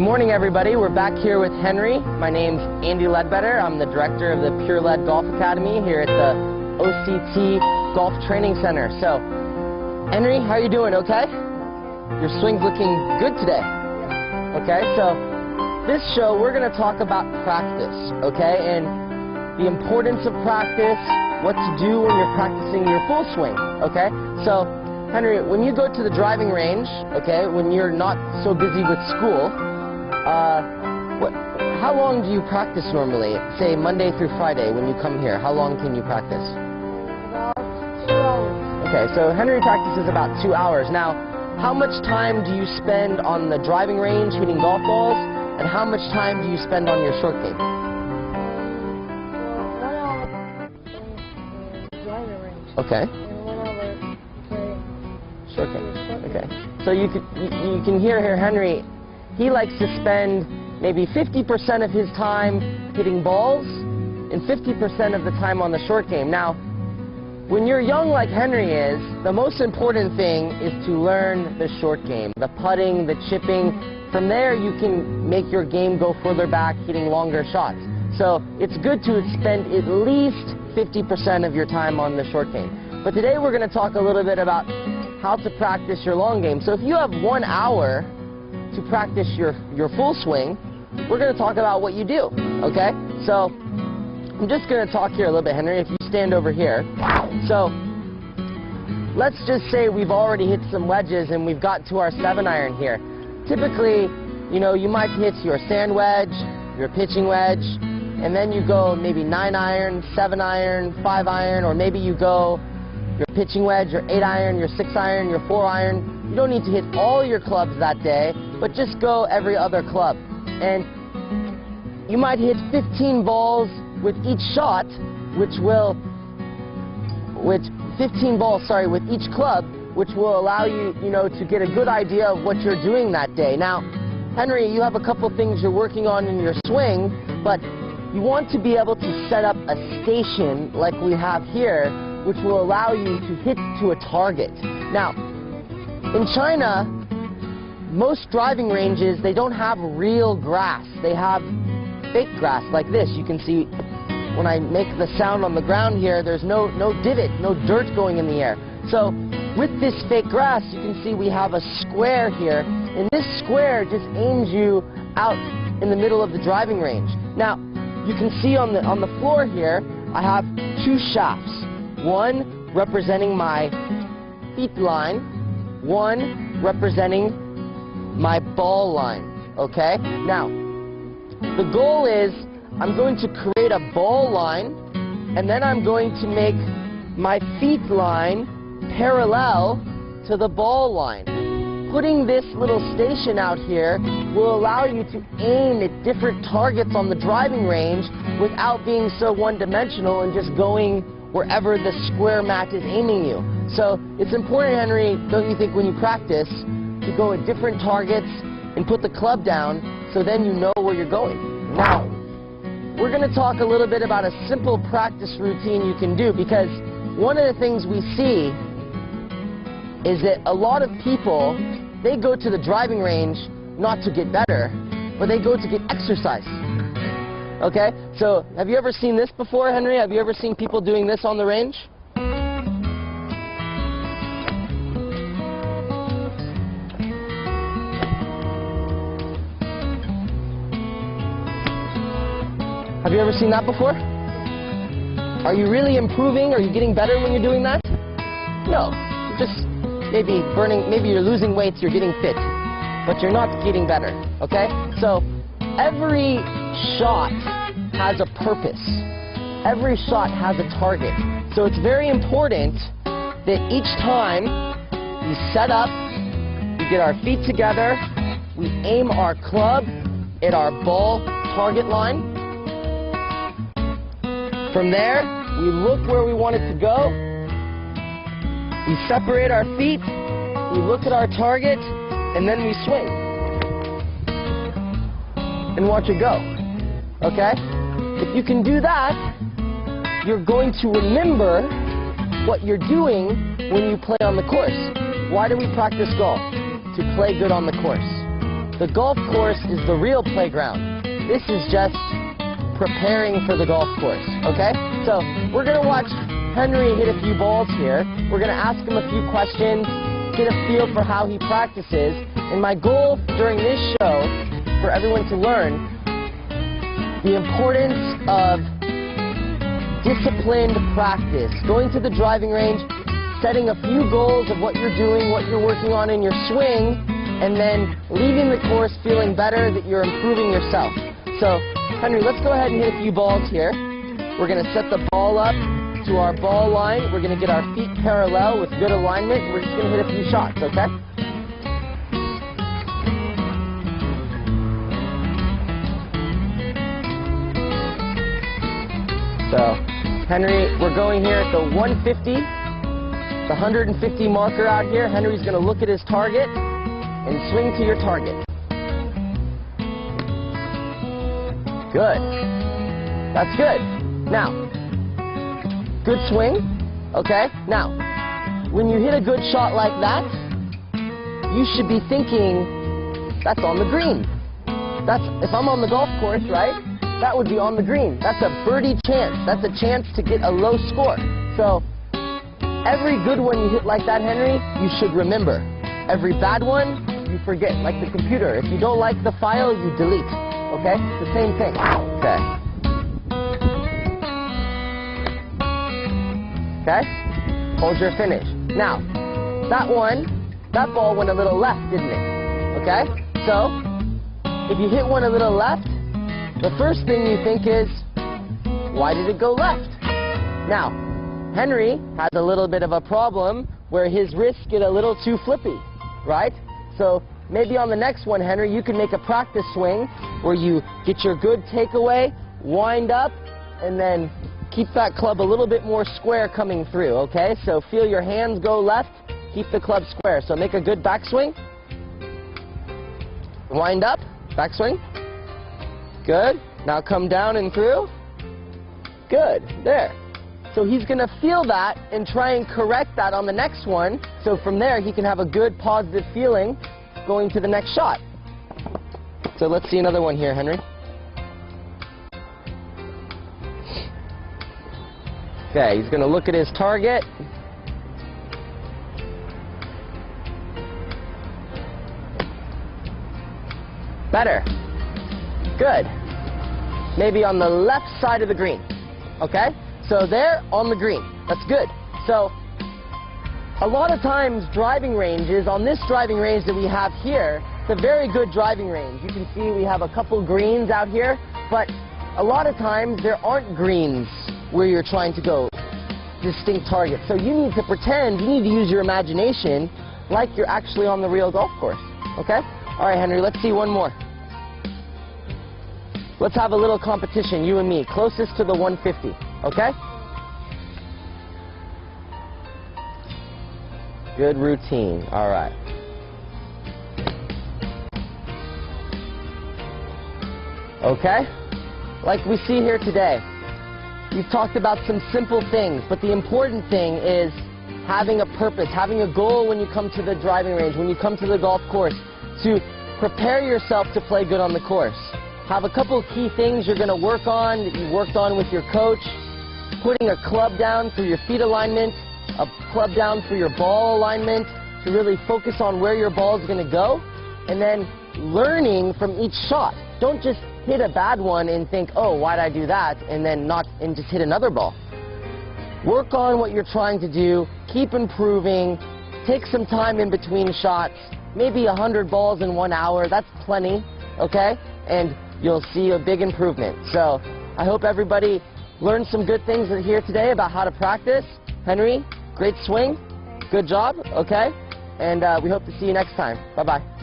morning, everybody. We're back here with Henry. My name's Andy Ledbetter. I'm the director of the Pure Lead Golf Academy here at the OCT Golf Training Center. So, Henry, how you doing? Okay? Your swing's looking good today. Okay, so this show we're going to talk about practice, okay, and the importance of practice, what to do when you're practicing your full swing, okay? So, Henry, when you go to the driving range, okay, when you're not so busy with school, how long do you practice normally? Say Monday through Friday when you come here. How long can you practice? About 2 hours. Okay, so Henry practices about 2 hours. Now, how much time do you spend on the driving range hitting golf balls, and how much time do you spend on your short game? 1 hour in the driving range. Okay. And 1 hour playing Short game. Okay. So you can hear here Henry. He likes to spend maybe 50% of his time hitting balls and 50% of the time on the short game. Now, when you're young like Henry is, the most important thing is to learn the short game, the putting, the chipping. From there, you can make your game go further back, hitting longer shots. So it's good to spend at least 50% of your time on the short game. But today we're going to talk a little bit about how to practice your long game. So if you have 1 hour to practice your full swing, we're going to talk about what you do, okay? So I'm just going to talk here a little bit, Henry, if you stand over here. So let's just say we've already hit some wedges and we've got to our 7-iron here. Typically, you know, you might hit your sand wedge, your pitching wedge, and then you go maybe 9-iron, 7-iron, 5-iron, or maybe you go your pitching wedge, your 8-iron, your 6-iron, your 4-iron. You don't need to hit all your clubs that day, but just go every other club. And you might hit 15 balls with each shot, with each club, which will allow you, to get a good idea of what you're doing that day. Now, Henry, you have a couple things you're working on in your swing, but you want to be able to set up a station like we have here, which will allow you to hit to a target. Now, in China, most driving ranges, they don't have real grass. They have fake grass like this. You can see when I make the sound on the ground here, there's no divot, no dirt going in the air. So with this fake grass, you can see we have a square here, and this square just aims you out in the middle of the driving range. Now, you can see on the floor here, I have 2 shafts. One representing my feet line, one representing my ball line, okay? Now, the goal is I'm going to create a ball line, and then I'm going to make my feet line parallel to the ball line. Putting this little station out here will allow you to aim at different targets on the driving range without being so one-dimensional and just going wherever the square mat is aiming you. So it's important, Henry, don't you think, when you practice, to go at different targets and put the club down so then you know where you're going. Now, we're going to talk a little bit about a simple practice routine you can do, because one of the things we see is that a lot of people, they go to the driving range not to get better, but they go to get exercise. Okay? So, have you ever seen this before, Henry? Have you ever seen people doing this on the range? Have you ever seen that before? Are you really improving? Are you getting better when you're doing that? No. Just maybe you're losing weight, you're getting fit, but you're not getting better, okay? So every shot has a purpose. Every shot has a target. So it's very important that each time we set up, we get our feet together, we aim our club at our ball target line. From there, we look where we want it to go. We separate our feet, we look at our target, and then we swing. And watch it go. Okay? If you can do that, you're going to remember what you're doing when you play on the course. Why do we practice golf? To play good on the course. The golf course is the real playground. This is just preparing for the golf course, okay? So we're going to watch Henry hit a few balls here. We're going to ask him a few questions, get a feel for how he practices. And my goal during this show, for everyone to learn, the importance of disciplined practice. Going to the driving range, setting a few goals of what you're doing, what you're working on in your swing, and then leaving the course feeling better that you're improving yourself. So, Henry, let's go ahead and hit a few balls here. We're going to set the ball up to our ball line. We're going to get our feet parallel with good alignment. We're just going to hit a few shots, okay? So, Henry, we're going here at the 150, the 150 marker out here. Henry's going to look at his target and swing to your target. Good. That's good. Now, good swing, okay? Now, when you hit a good shot like that, you should be thinking, that's on the green. That's, if I'm on the golf course, right, that would be on the green. That's a birdie chance. That's a chance to get a low score. So, every good one you hit like that, Henry, you should remember. Every bad one, you forget, like the computer. If you don't like the file, you delete. Okay? It's the same thing. Okay. Okay? Hold your finish. Now, that ball went a little left, didn't it? Okay? So, if you hit one a little left, the first thing you think is, why did it go left? Now, Henry has a little bit of a problem where his wrists get a little too flippy, right? So, maybe on the next one, Henry, you can make a practice swing where you get your good takeaway, wind up, and then keep that club a little bit more square coming through, okay? So feel your hands go left, keep the club square. So make a good backswing. Wind up, backswing. Good. Now come down and through. Good. There. So he's going to feel that and try and correct that on the next one. So from there, he can have a good positive feeling going to the next shot. So let's see another one here, Henry. Okay, he's going to look at his target. Better. Good. Maybe on the left side of the green. Okay? So there, on the green. That's good. So a lot of times driving ranges, on this driving range that we have here, it's a very good driving range. You can see we have a couple greens out here, but a lot of times there aren't greens where you're trying to go distinct targets. So you need to pretend, you need to use your imagination like you're actually on the real golf course. Okay? All right, Henry, let's see one more. Let's have a little competition, you and me, closest to the 150. Okay? Good routine. All right. Okay? Like we see here today, we've talked about some simple things, but the important thing is having a purpose, having a goal when you come to the driving range, when you come to the golf course, to prepare yourself to play good on the course. Have a couple key things you're going to work on that you worked on with your coach, putting a club down for your feet alignment, a club down for your ball alignment, to really focus on where your ball is going to go, and then learning from each shot. Don't just hit a bad one and think, oh, why'd I do that, and then just hit another ball. Work on what you're trying to do, keep improving, take some time in between shots, maybe 100 balls in 1 hour, that's plenty, okay? And you'll see a big improvement. So I hope everybody learned some good things here today about how to practice. Henry, great swing, good job, okay? And we hope to see you next time. Bye-bye.